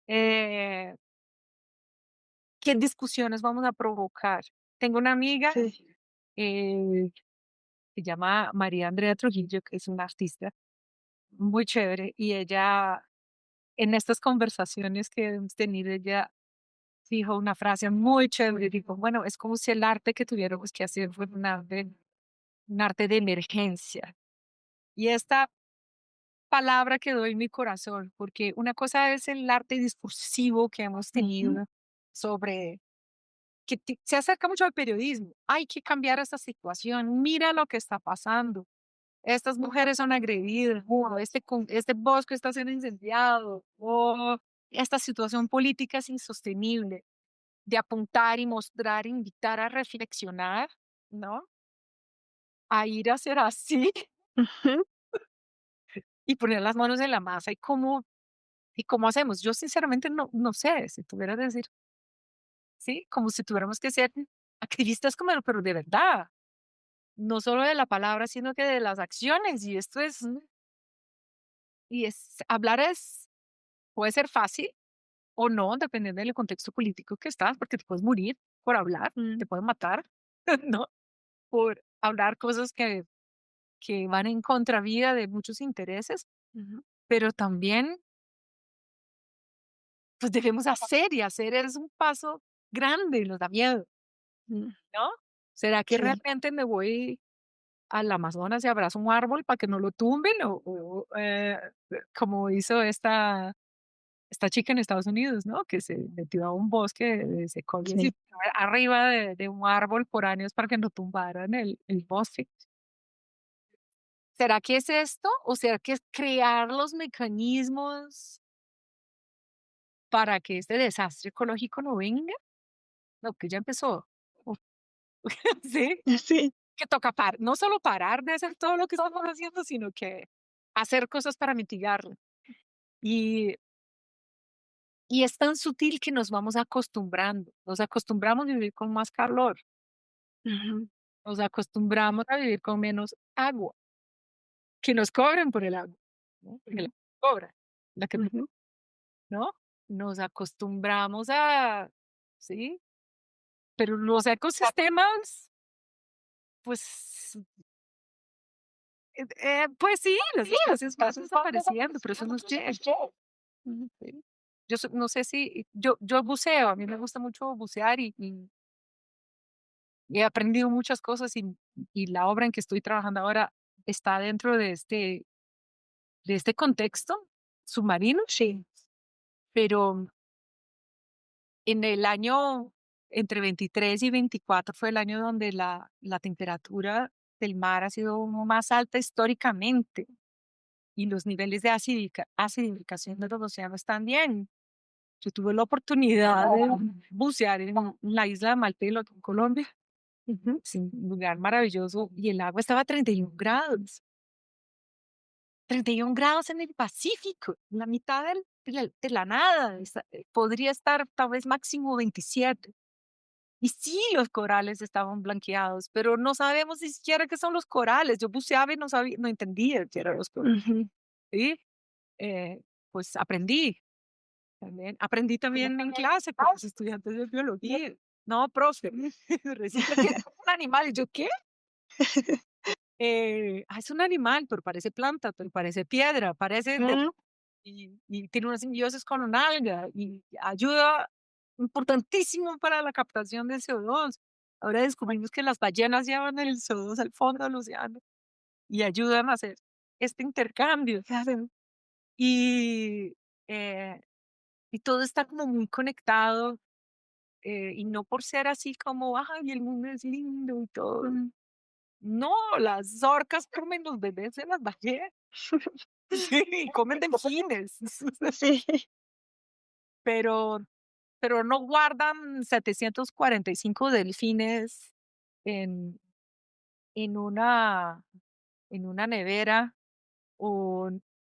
Eh, ¿Qué discusiones vamos a provocar? Tengo una amiga, Sí, eh, se llama María Andrea Trujillo, que es una artista muy chévere, y ella, en estas conversaciones que hemos tenido, ella dijo una frase muy chévere, dijo, bueno, es como si el arte que tuviéramos que hacer fuera un arte de emergencia. Y esta palabra quedó en mi corazón, porque una cosa es el arte discursivo que hemos ujú, tenido sobre que se acerca mucho al periodismo. Hay que cambiar esta situación. Mira lo que está pasando. Estas mujeres son agredidas. O este bosque está siendo incendiado. O esta situación política es insostenible. De apuntar y mostrar, invitar a reflexionar, ¿no? A ir a hacer así ujú, y poner las manos en la masa. ¿Y cómo hacemos? Yo sinceramente no sé, si tuviera que decir, sí, como si tuviéramos que ser activistas como, pero de verdad, no solo de la palabra, sino que de las acciones. Y esto hablar puede ser fácil o no, dependiendo del contexto político que estás, porque te puedes morir por hablar, mm, te pueden matar, ¿no? Por hablar cosas que van en contravía de muchos intereses, ujú, pero también, pues debemos hacer y hacer es un paso grande y nos da miedo, mm. ¿no? ¿Será que Sí, realmente me voy al Amazonas y abrazo un árbol para que no lo tumben? Como hizo esta chica en Estados Unidos, ¿no? Que se metió a un bosque de secuoyas y sí. arriba de un árbol por años para que no tumbaran el bosque. ¿Será que es esto? ¿O será que es crear los mecanismos para que este desastre ecológico no venga? No, que ya empezó. Uf, sí, Sí. que toca no solo parar de hacer todo lo que estamos haciendo, sino que hacer cosas para mitigarlo. Y, y es tan sutil que nos vamos acostumbrando. Nos acostumbramos a vivir con más calor. Ujú, Nos acostumbramos a vivir con menos agua. Que nos cobren por el agua, ¿no? Porque la cobra, la que, ujú. ¿no? Nos acostumbramos ¿sí? Pero los ecosistemas, pues, pues sí, los espacios van desapareciendo, pero eso nos llega. Ujú, ¿Sí? No sé si, yo buceo, a mí me gusta mucho bucear y he aprendido muchas cosas y la obra en que estoy trabajando ahora está dentro de este contexto submarino, sí. pero en el año entre 23 y 24 fue el año donde la temperatura del mar ha sido más alta históricamente y los niveles de acidificación de los océanos también. Yo tuve la oportunidad de bucear en la isla de Malpelo, aquí en Colombia. Ujú, Es un lugar maravilloso y el agua estaba a 31 grados. 31 grados en el Pacífico, en la mitad de la nada. Podría estar tal vez máximo 27. Y sí, los corales estaban blanqueados, pero no sabemos ni siquiera qué son los corales. Yo buceaba y no sabía, no entendía qué eran los corales. ujú. Y pues aprendí también. Aprendí también en clase con los estudiantes de biología. No, profe, resulta que es un animal. Y yo, ¿qué? Es un animal, pero parece planta, pero parece piedra, Mm, y tiene una simbiosis con un alga y ayuda importantísimo para la captación de CO2. Ahora descubrimos que las ballenas llevan el CO2 al fondo del océano y ayudan a hacer este intercambio. claro. Y, eh, y todo está como muy conectado y no por ser así como, ay, el mundo es lindo y todo. No, las orcas comen los bebés de las ballenas. Sí, comen delfines. Sí. Pero, pero no guardan 745 delfines en, en una, en una nevera o,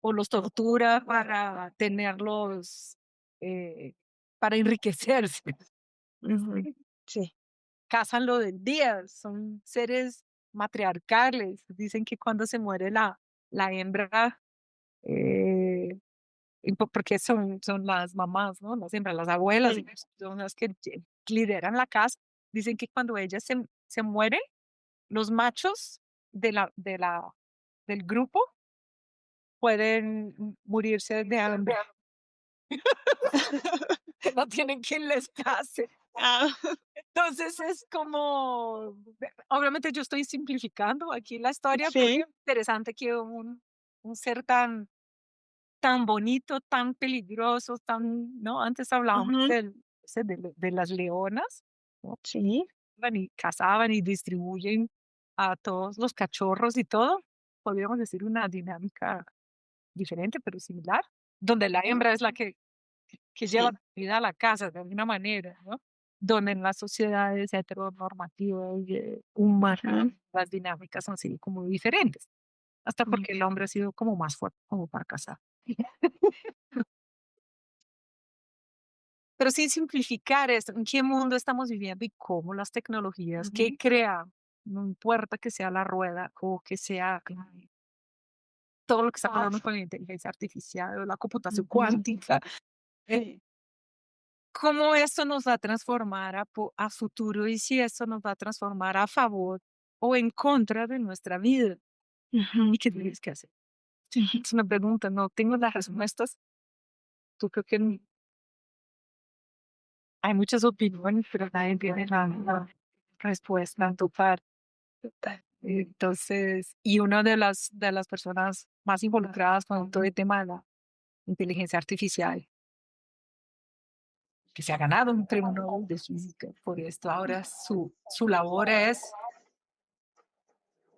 o los tortura para tenerlos, eh, para enriquecerse. Ujú. Sí. Cazan lo del día, son seres matriarcales. Dicen que cuando se muere la hembra, eh, porque son las mamás, ¿no? Las hembras, las abuelas, Sí. son las que lideran la casa. Dicen que cuando ellas se mueren, los machos del grupo pueden morirse de hambre, que no tienen quien les case. Ah, Entonces es como, obviamente yo estoy simplificando aquí la historia, pero sí. es interesante que un ser tan bonito, tan peligroso, ¿no? Antes hablábamos Ujú. de las leonas, ¿no? Sí. Y cazaban y distribuyen a todos los cachorros y todo. Podríamos decir una dinámica diferente, pero similar, donde la hembra es la que lleva Sí. la vida a la casa de alguna manera, ¿no? Donde en las sociedades heteronormativas humanas Ujú. las dinámicas son así como diferentes, hasta Mm. porque el hombre ha sido como más fuerte como para casar. Pero sin simplificar esto, ¿en qué mundo estamos viviendo y cómo las tecnologías que Ujú. crean, no importa que sea la rueda o que sea todo lo que está pasando con la inteligencia artificial o la computación Ujú. cuántica, eh, Sí. cómo esto nos va a transformar a futuro y si esto nos va a transformar a favor o en contra de nuestra vida? Ujú. ¿Y qué tienes que hacer? Sí, es una pregunta, no tengo las respuestas. Tú creo que hay muchas opiniones, pero nadie tiene la respuesta en tu parte. Entonces, y una de las personas más involucradas con todo el tema de la inteligencia artificial, que se ha ganado un premio Nobel de física por esto, ahora su labor es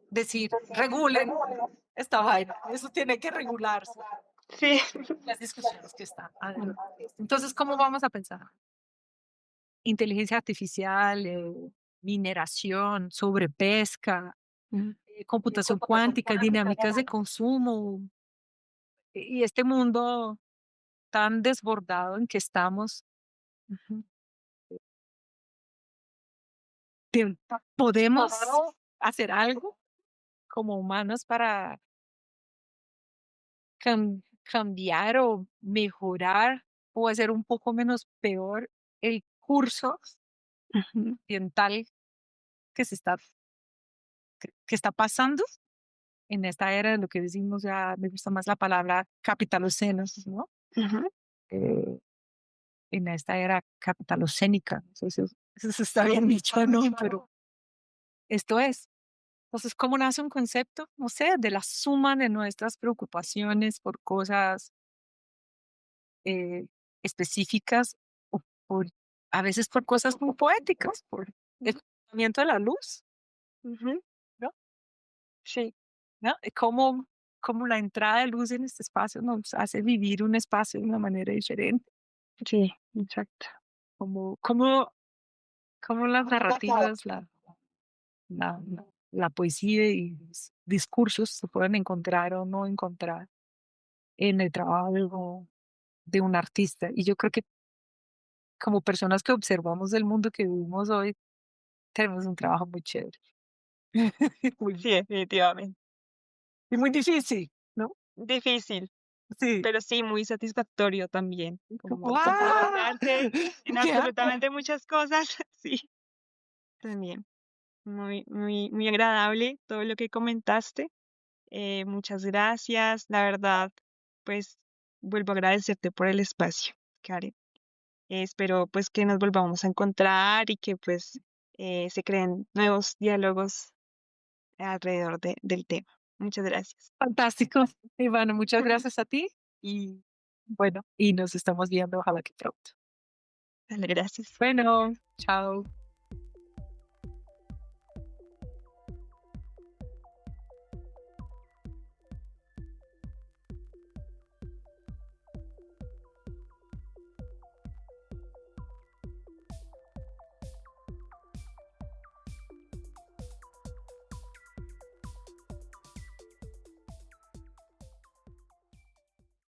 decir, regulen esta vaina, eso tiene que regularse, Sí. las discusiones que están adelante. Entonces, ¿cómo vamos a pensar? Inteligencia artificial, mineración, sobrepesca, Mm. computación cuántica, dinámicas de consumo, y este mundo tan desbordado en que estamos, Ujú. podemos hacer algo como humanos para cambiar o mejorar o hacer un poco menos peor el curso Ujú. ambiental que que está pasando en esta era de lo que decimos, ya me gusta más la palabra capitaloceno, ¿no? Ujú. Eh, en esta era capitalocénica, no sé si eso está bien dicho, ¿no? Pero esto es. Entonces, ¿cómo nace un concepto? No sé, de la suma de nuestras preocupaciones por cosas eh, específicas o a veces por cosas muy poéticas, por el movimiento de la luz, Ujú. ¿no? Sí. ¿No? Cómo la entrada de luz en este espacio nos hace vivir un espacio de una manera diferente, Sí. Exacto. como, cómo, cómo las narrativas, la poesía y los discursos se pueden encontrar o no encontrar en el trabajo de un artista. Y yo creo que como personas que observamos el mundo que vivimos hoy, tenemos un trabajo muy chévere. Muy, Sí, definitivamente. y muy difícil, ¿no? Difícil, Sí. pero sí muy satisfactorio también, como ¡Ah! complementarte en Ya. absolutamente muchas cosas. Sí, también. Muy, muy, muy agradable todo lo que comentaste. Muchas gracias. La verdad, pues vuelvo a agradecerte por el espacio, Karen. Espero pues que nos volvamos a encontrar y que pues se creen nuevos diálogos alrededor del tema. Muchas gracias. Fantástico. Y bueno, muchas gracias a ti y bueno, y nos estamos viendo, ojalá que pronto. Dale, gracias. Bueno, chao.